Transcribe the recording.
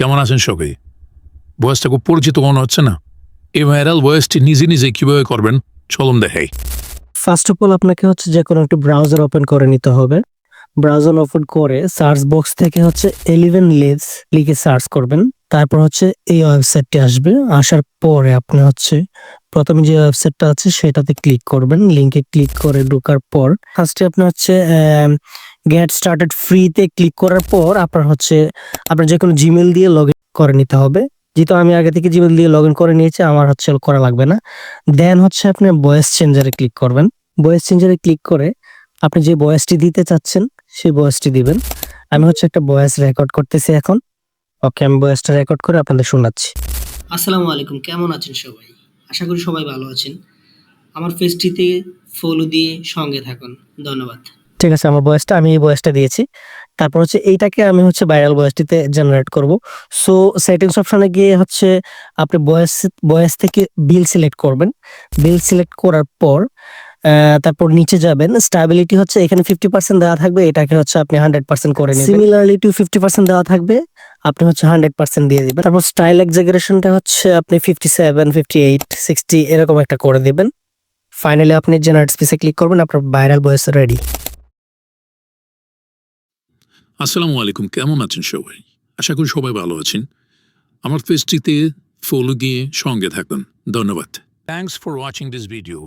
কেমন আছেন সবাই? ভয়েসটা খুব পরিচিত মনে হচ্ছে না? এই ভাইরাল ভয়েসটি নিজে নিজে কিভাবে করবেন চলুন দেখাই। ফার্স্ট অফ অল আপনাকে হচ্ছে যে কোনো একটা ব্রাউজার ওপেন করে নিতে হবে। ব্রাউজার ওপেন করে সার্চ বক্স থেকে হচ্ছে 11 লিভস লিখে সার্চ করবেন। তারপর হচ্ছে এই ওয়েবসাইটটি আসবে। আসার পরে আপনি হচ্ছে প্রথমে যে ওয়েবসাইটটা আছে সেটাতে ক্লিক করবেন। লিংকে ক্লিক করে ঢোকার পর ফার্স্টে আপনি হচ্ছে গেট স্টার্টেড ফ্রিতে ক্লিক করার পর আপনার যে কোনো জিমেইল দিয়ে লগইন করে নিতে হবে। যেহেতু আমি আগে থেকে জিমেইল দিয়ে লগইন করে নিয়েছি, আমার হচ্ছে করা লাগবে না। দেন হচ্ছে আপনি ভয়েস চেঞ্জারে ক্লিক করবেন। ভয়েস চেঞ্জারে ক্লিক করে আপনি যে ভয়েসটি দিতে চাচ্ছেন সেই ভয়েসটি দিবেন। আমি হচ্ছে একটা ভয়েস রেকর্ড করতেছি এখন। ওকে, আমি ভয়েসটা রেকর্ড করে আপনাদের শোনাচ্ছি। আসসালামু আলাইকুম, কেমন আছেন সবাই? আশা করি সবাই ভালো আছেন। আমার পেজটিতে ফলো দিয়ে সঙ্গে থাকুন। ধন্যবাদ। ঠিক আছে, আমার ভয়েসটা আমি এই ভয়েসটা দিয়েছি। তারপর হচ্ছে এইটাকে আমি হচ্ছে ভাইরাল ভয়েসটিতে জেনারেট করব। সো সেটিংস অপশনে গিয়ে হচ্ছে আপনি ভয়েস থেকে বিল সিলেক্ট করবেন। বিল সিলেক্ট করার পর তারপর নিচে যাবেন। স্টেবিলিটি হচ্ছে এখানে 50% দেওয়া থাকবে, এটাকে হচ্ছে আপনি 100% করে নেবেন। সিমিলারলি টু 50% দেওয়া থাকবে, আপনি হচ্ছে 100% দিয়ে দিবেন। তারপর স্টাইল এক্সাজারেশনটা হচ্ছে আপনি 57, 58, 60 এরকম একটা করে দিবেন। ফাইনালি আপনি জেনারেট স্পেসে ক্লিক করবেন, আপনার ভাইরাল ভয়েস রেডি। আসসালামু আলাইকুম, কেমন আছেন সবাই? আশা করি সবাই ভালো আছেন। আমার পেজটিতে ফলো দিয়ে সঙ্গে থাকুন। ধন্যবাদ। Thanks for watching this video.